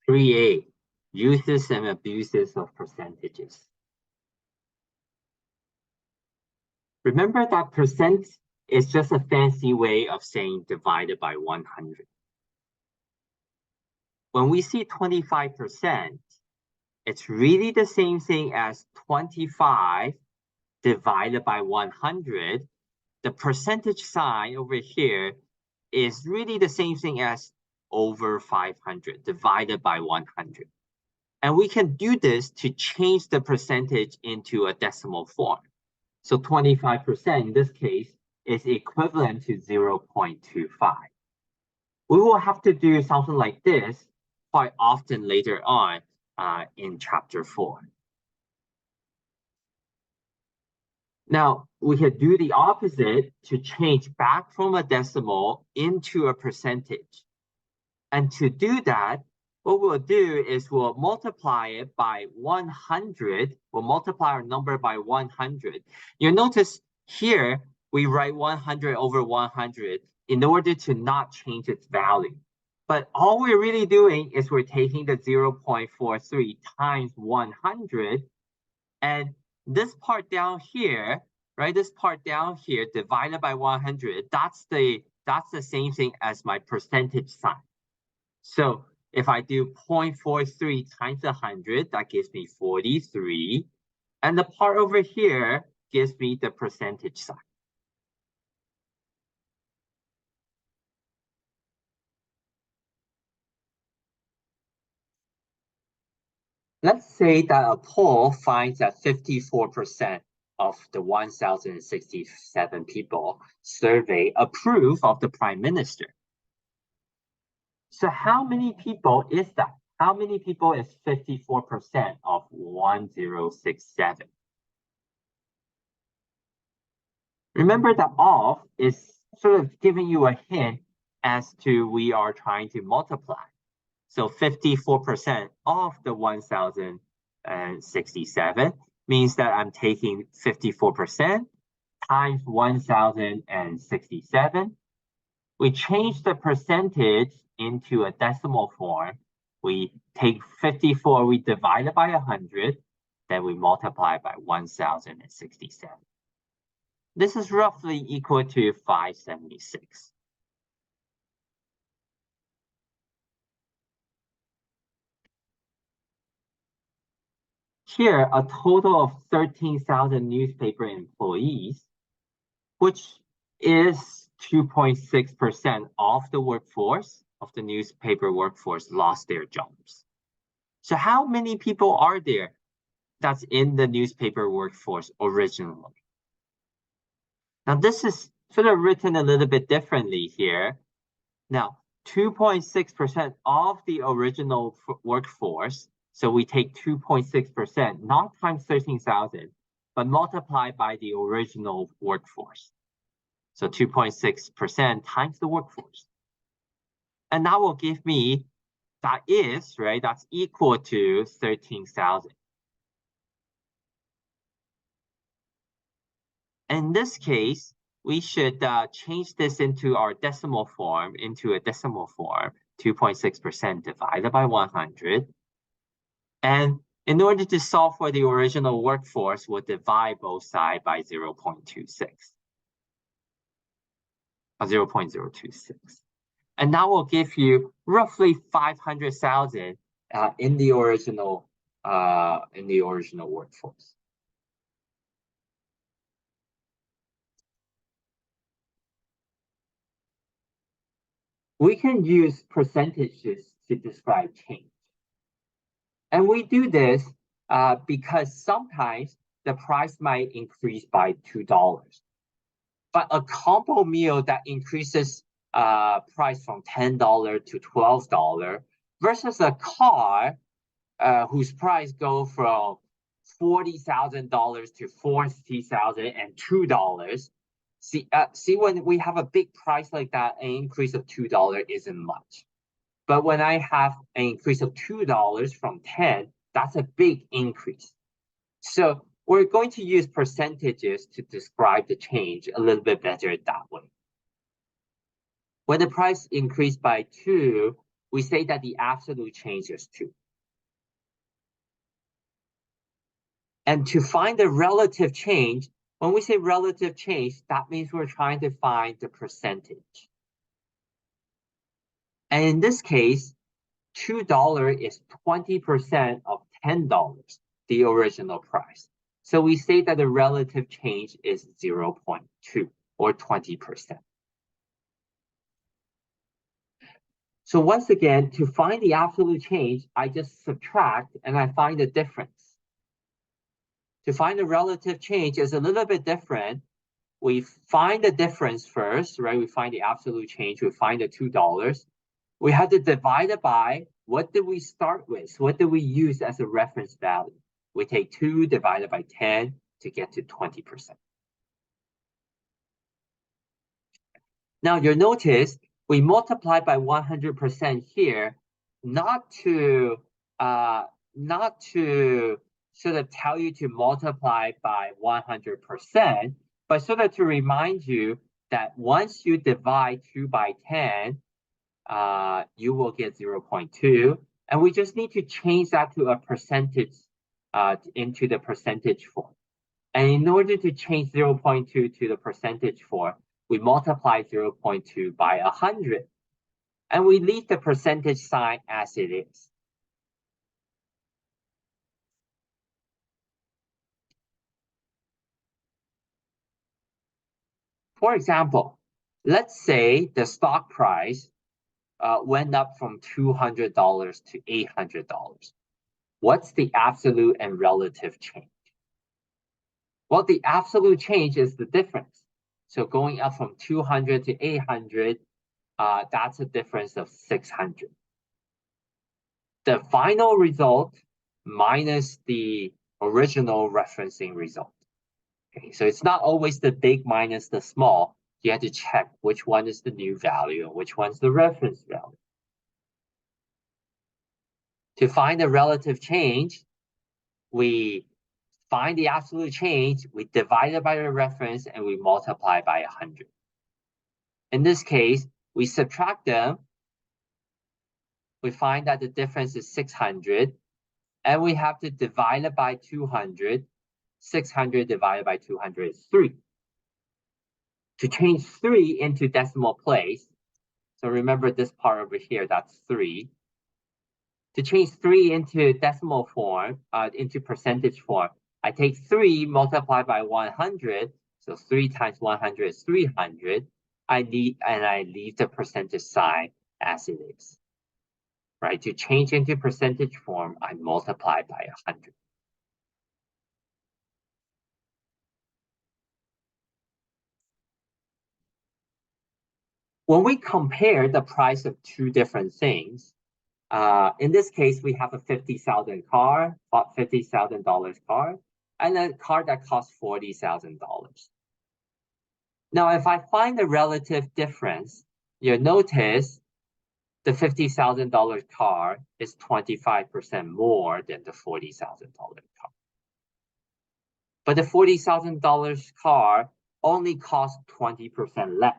3A, uses and abuses of percentages. Remember that percent is just a fancy way of saying divided by 100. When we see 25%, it's really the same thing as 25 divided by 100. The percentage sign over here is really the same thing as over 500 divided by 100. And we can do this to change the percentage into a decimal form. So 25% in this case is equivalent to 0.25. We will have to do something like this quite often later on in chapter 4. Now, we can do the opposite to change back from a decimal into a percentage. And to do that, what we'll do is we'll multiply it by 100. We'll multiply our number by 100. You'll notice here, we write 100 over 100 in order to not change its value. But all we're really doing is we're taking the 0.43 times 100. And this part down here, right? This part down here divided by 100, that's the same thing as my percentage sign. So if I do 0.43 times 100, that gives me 43. And the part over here gives me the percentage sign. Let's say that a poll finds that 54% of the 1,067 people surveyed approve of the prime minister. So how many people is that? How many people is 54% of 1,067? Remember that of is sort of giving you a hint as to we are trying to multiply. So 54% of the 1,067 means that I'm taking 54% times 1,067. We change the percentage into a decimal form. We take 54, we divide it by 100, then we multiply by 1,067. This is roughly equal to 576. Here, a total of 13,000 newspaper employees, which is 2.6% of the workforce, of the newspaper workforce, lost their jobs. So how many people are there that's in the newspaper workforce originally? Now, this is sort of written a little bit differently here. Now, 2.6% of the original workforce, so we take 2.6%, not times 13,000, but multiply by the original workforce. So 2.6% times the workforce. And that will give me, that is, right, that's equal to 13,000. In this case, we should change this into our decimal form, into a decimal form, 2.6% divided by 100. And in order to solve for the original workforce, we'll divide both sides by 0.26. 0.026. And that will give you roughly 500,000 in the original workforce. We can use percentages to describe change. And we do this because sometimes the price might increase by $2. But a combo meal that increases price from $10 to $12 versus a car whose price go from $40,000 to $40,000 and $2. See, when we have a big price like that, an increase of $2 isn't much. But when I have an increase of $2 from 10, that's a big increase. So we're going to use percentages to describe the change a little bit better that way. When the price increased by 2, we say that the absolute change is 2. And to find the relative change, when we say relative change, that means we're trying to find the percentage. And in this case, $2 is 20% of $10, the original price. So we say that the relative change is 0.2 or 20%. So once again, to find the absolute change, I just subtract and I find the difference. To find the relative change is a little bit different. We find the difference first, right? We find the absolute change, we find the $2. We have to divide it by, what did we start with? What did we use as a reference value? We take 2 divided by 10 to get to 20%. Now you'll notice we multiply by 100% here, not to sort of tell you to multiply by 100%, but sort of to remind you that once you divide 2 by 10, you will get 0.2. And we just need to change that to a percentage, into the percentage form. And in order to change 0.2 to the percentage form, we multiply 0.2 by 100. And we leave the percentage sign as it is. For example, let's say the stock price went up from $200 to $800. What's the absolute and relative change? Well, the absolute change is the difference. So going up from 200 to 800, that's a difference of 600. The final result minus the original referencing result. Okay, so it's not always the big minus the small. You have to check which one is the new value and which one's the reference value. To find the relative change, we find the absolute change, we divide it by the reference, and we multiply by 100. In this case, we subtract them. We find that the difference is 600, and we have to divide it by 200. 600 divided by 200 is 3. To change 3 into decimal place, so remember this part over here, that's 3. To change 3 into decimal form, into percentage form, I take 3 multiplied by 100, so 3 times 100 is 300. I leave the percentage sign as it is. Right? To change into percentage form, I multiply by 100. When we compare the price of 2 different things, in this case, we have a $50,000 car, $50,000 car, and a car that costs $40,000. Now, if I find the relative difference, you'll notice the $50,000 car is 25% more than the $40,000 car. But the $40,000 car only costs 20% less.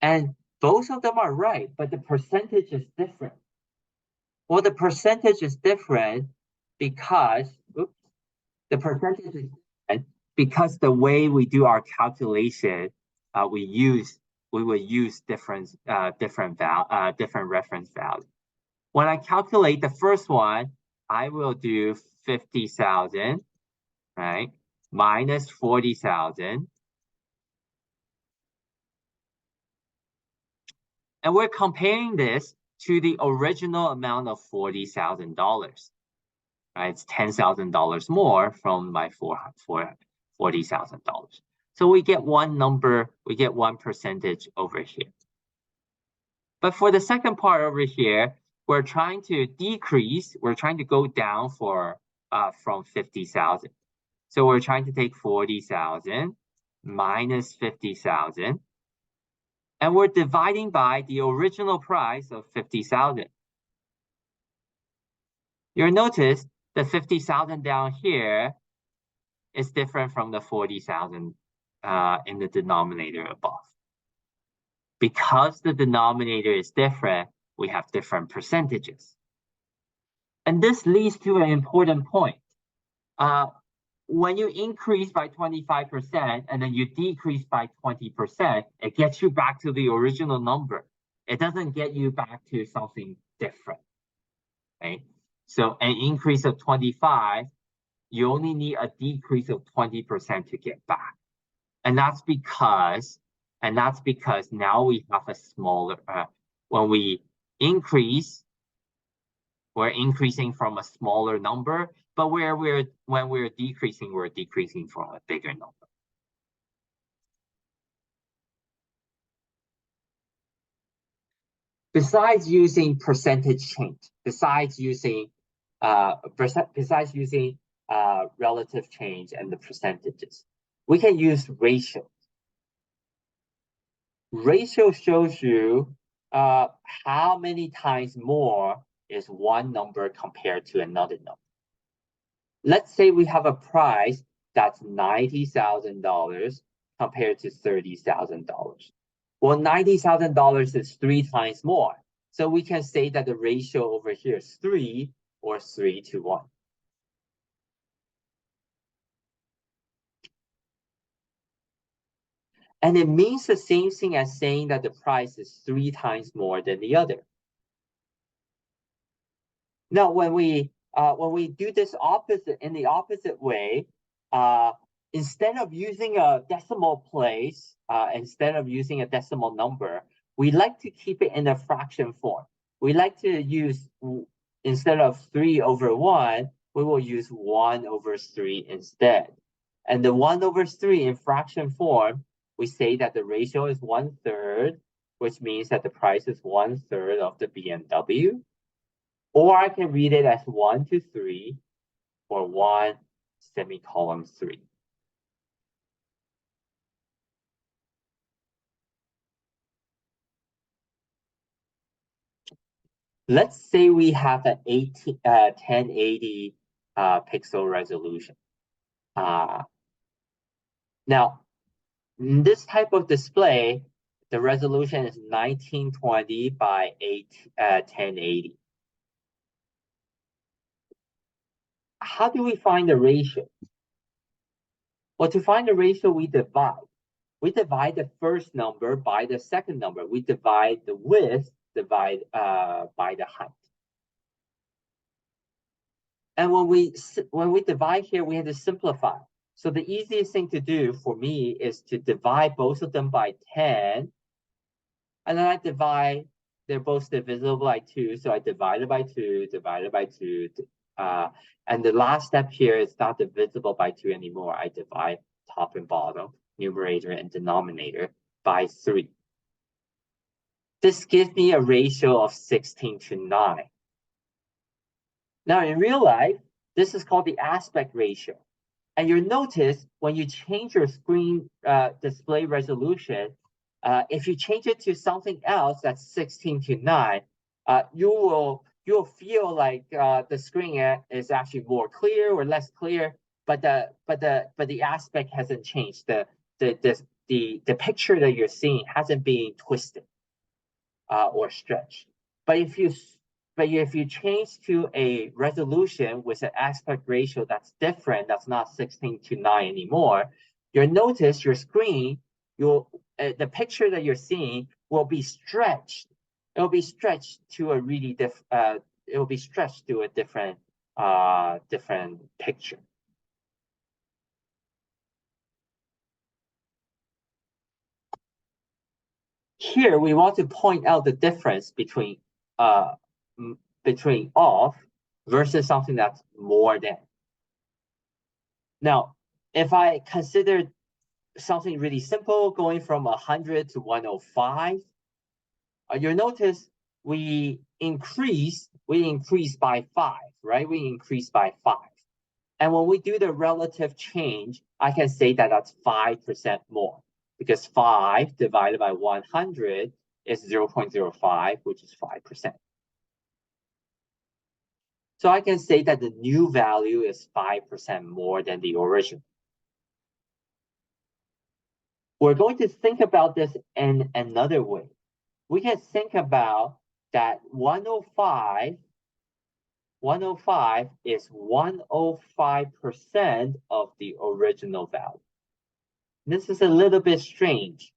And both of them are right, but the percentage is different. Well, the percentage is different because, the percentage is different because the way we do our calculation, we will use different reference values. When I calculate the first one, I will do 50,000, right, minus 40,000. And we're comparing this to the original amount of $40,000. Right? It's $10,000 more from my $40,000. So we get one number, we get one percentage over here. But for the second part over here, we're trying to decrease, we're trying to go down from 50,000. So we're trying to take 40,000 minus 50,000. And we're dividing by the original price of 50,000. You'll notice the 50,000 down here is different from the 40,000 in the denominator above. Because the denominator is different, we have different percentages. And this leads to an important point. When you increase by 25% and then you decrease by 20%, it gets you back to the original number. It doesn't get you back to something different, right? So an increase of 25, you only need a decrease of 20% to get back. And that's because now we have a smaller, when we increase, we're increasing from a smaller number, but when we're decreasing from a bigger number. Besides using percentage change, besides using relative change and the percentages, we can use ratio. Ratio shows you how many times more is one number compared to another number. Let's say we have a price that's $90,000 compared to $30,000. Well, $90,000 is 3 times more. So we can say that the ratio over here is 3 or 3 to 1. And it means the same thing as saying that the price is 3 times more than the other. Now, when we do this in the opposite way, instead of using a decimal place, instead of using a decimal number, we like to keep it in a fraction form. We like to use, instead of 3 over 1, we will use 1 over 3 instead. And the 1 over 3 in fraction form, we say that the ratio is 1/3, which means that the price is 1/3 of the BMW. Or I can read it as 1 to 3 or 1 semicolon 3. Let's say we have an 1080 pixel resolution. Now, in this type of display, the resolution is 1920 by 1080. How do we find the ratio? Well, to find the ratio, we divide. We divide the first number by the second number. We divide the width by the height. And when we divide here, we have to simplify. So the easiest thing to do for me is to divide both of them by 10. And then I divide, they're both divisible by 2. So I divide it by 2, divided by 2. And the last step here is not divisible by 2 anymore. I divide top and bottom, numerator and denominator, by 3. This gives me a ratio of 16 to 9. Now, in real life, this is called the aspect ratio. And you'll notice when you change your screen display resolution, if you change it to something else that's 16 to 9, you'll feel like the screen is actually more clear or less clear, but the aspect hasn't changed. The picture that you're seeing hasn't been twisted or stretched. But if you change to a resolution with an aspect ratio that's different, that's not 16 to 9 anymore, you'll notice your screen, the picture that you're seeing will be stretched. It will be stretched to a really different picture. Here we want to point out the difference between off versus something that's more than. Now, if I consider something really simple, going from 100 to 105, you'll notice we increase by 5, right? We increase by 5. And when we do the relative change, I can say that that's 5% more, because 5 divided by 100 is 0.05, which is 5%. So I can say that the new value is 5% more than the original. We're going to think about this in another way. We can think about that 105 is 105% of the original value. This is a little bit strange.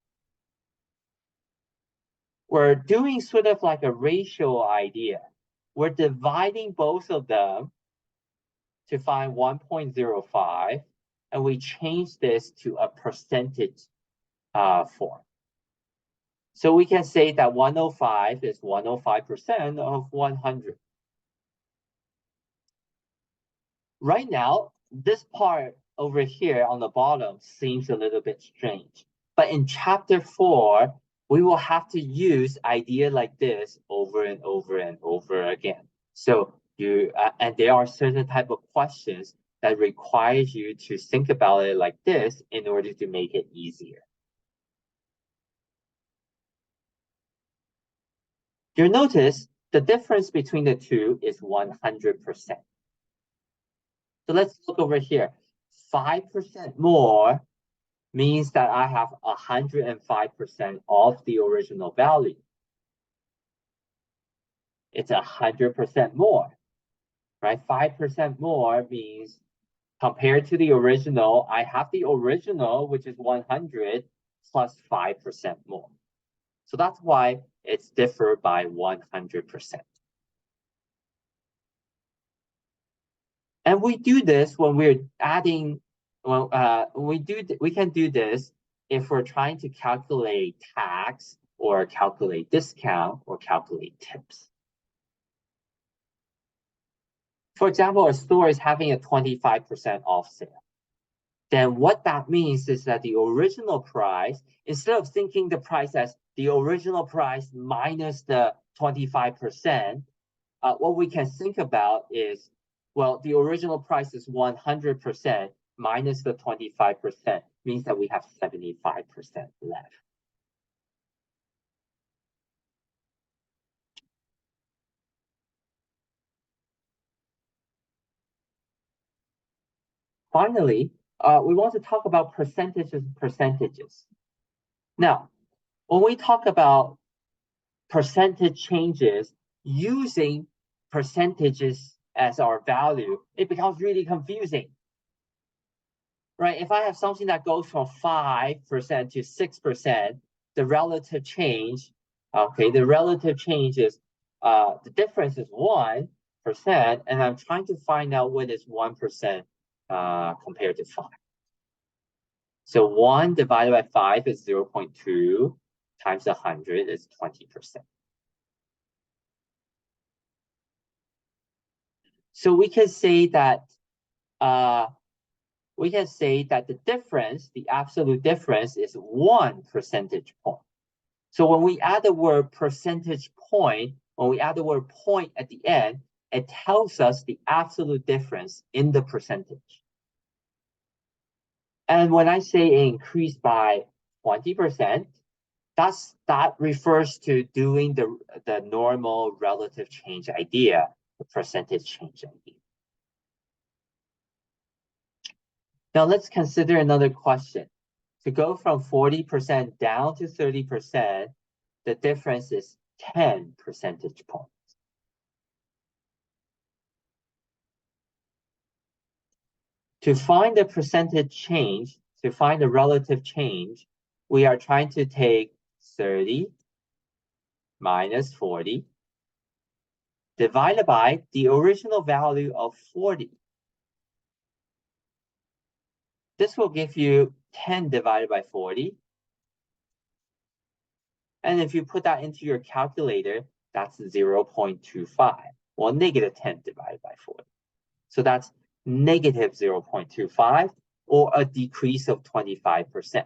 We're doing sort of like a ratio idea. We're dividing both of them to find 1.05, and we change this to a percentage form. So we can say that 105 is 105% of 100. Right now, this part over here on the bottom seems a little bit strange. But in chapter 4, we will have to use idea like this over and over and over again. So and there are certain type of questions that requires you to think about it like this in order to make it easier. You'll notice the difference between the two is 100%. So let's look over here. 5% more means that I have 105% of the original value. It's 100% more, right? 5% more means compared to the original, I have the original, which is 100 plus 5% more. So that's why it's differed by 100%. And we do this when we're adding, we can do this if we're trying to calculate tax or calculate discount or calculate tips. For example, a store is having a 25% off sale. Then what that means is that the original price, instead of thinking the price as the original price minus the 25%, what we can think about is, well, the original price is 100% minus the 25% means that we have 75% left. Finally, we want to talk about percentages. Now, when we talk about percentage changes using percentages as our value, it becomes really confusing. Right? If I have something that goes from 5% to 6%, the relative change, okay, the relative change is, the difference is 1%, and I'm trying to find out what is 1% compared to 5. So 1 divided by 5 is 0.2 times 100 is 20%. So we can say that the difference, the absolute difference, is 1 percentage point. So when we add the word percentage point, when we add the word point at the end, it tells us the absolute difference in the percentage. And when I say it increased by 20%, that refers to doing the normal relative change idea, the percentage change idea. Now let's consider another question. To go from 40% down to 30%, the difference is 10 percentage points. To find the percentage change, to find the relative change, we are trying to take 30 minus 40 divided by the original value of 40. This will give you 10 divided by 40. And if you put that into your calculator, that's 0.25. Well, negative 10 divided by 40. So that's negative 0.25, or a decrease of 25%.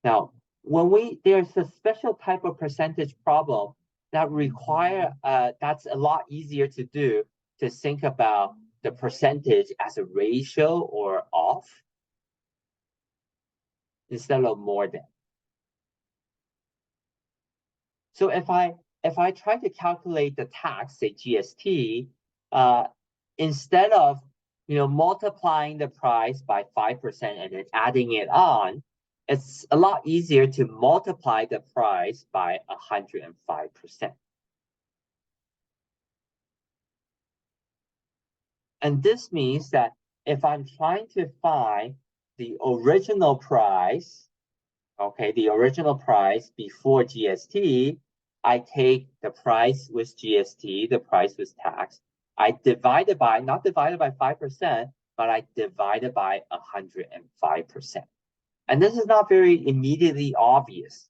Now, there's a special type of percentage problem that that's a lot easier to do, to think about the percentage as a ratio or off instead of more than. So if I try to calculate the tax, say GST, instead of multiplying the price by 5% and then adding it on, it's a lot easier to multiply the price by 105%. And this means that if I'm trying to find the original price, okay, the original price before GST, I take the price with GST, the price with tax, I divide it by, not divided by 5%, but I divide it by 105%. And this is not very immediately obvious.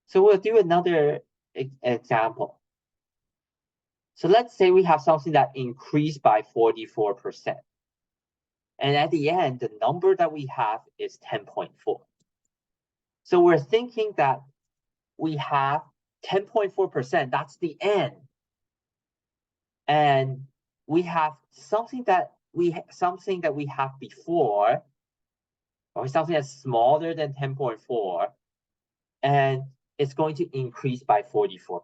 So we'll do another example. So let's say we have something that increased by 44%. And at the end, the number that we have is 10.4. So we're thinking that we have 10.4%, that's the end. And we have something that we have before, or something that's smaller than 10.4, and it's going to increase by 44%.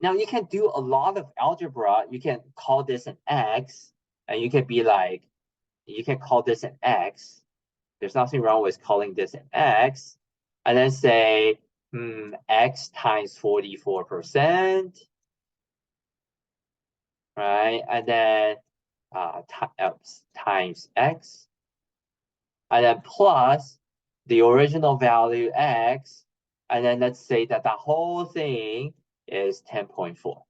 Now you can do a lot of algebra. You can call this an X, and you can be like, you can call this an X. There's nothing wrong with calling this an X, and then say, X times 44%, right? And then times X, and then plus the original value X, and then let's say that the whole thing is 10.4.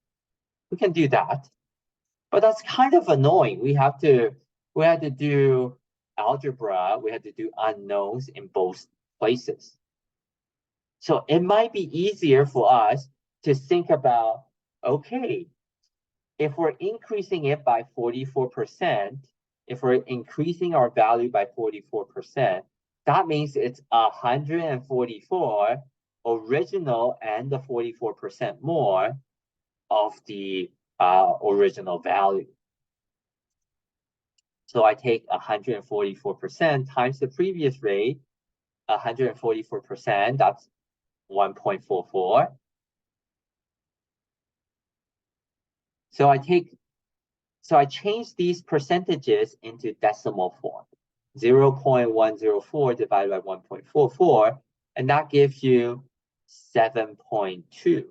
We can do that, but that's kind of annoying. We have to do algebra. We have to do unknowns in both places. So it might be easier for us to think about, okay, if we're increasing it by 44%, if we're increasing our value by 44%, that means it's 144 original and the 44% more of the original value. So I take 144% times the previous rate, 144%, that's 1.44. So I change these percentages into decimal form. 0.104 divided by 1.44, and that gives you 7.2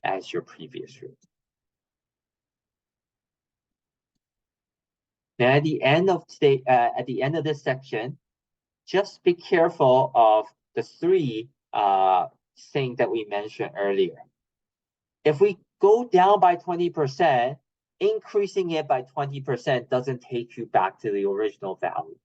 as your previous root. Now at the end of this section, just be careful of the three things that we mentioned earlier. If we go down by 20%, increasing it by 20% doesn't take you back to the original value.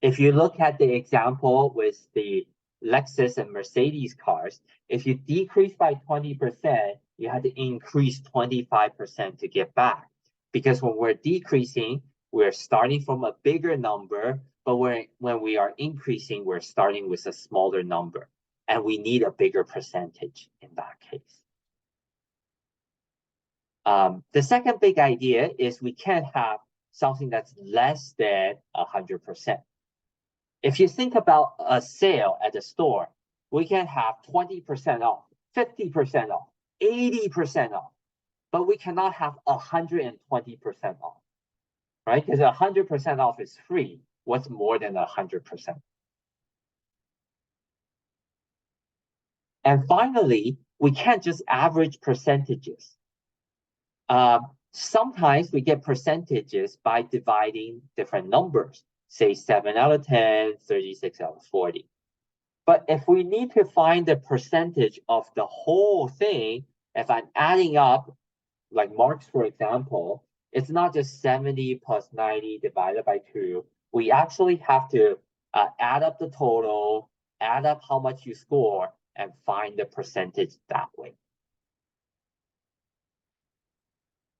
If you look at the example with the Lexus and Mercedes cars, if you decrease by 20%, you have to increase 25% to get back. Because when we're decreasing, we're starting from a bigger number, but when we are increasing, we're starting with a smaller number. And we need a bigger percentage in that case. The second big idea is we can't have something that's less than 100%. If you think about a sale at the store, we can have 20% off, 50% off, 80% off, but we cannot have 120% off, right? Because 100% off is free. What's more than 100%? And finally, we can't just average percentages. Sometimes we get percentages by dividing different numbers, say 7 out of 10, 36 out of 40. But if we need to find the percentage of the whole thing, if I'm adding up, like marks, for example, it's not just 70 plus 90 divided by 2. We actually have to add up the total, add up how much you score, and find the percentage that way.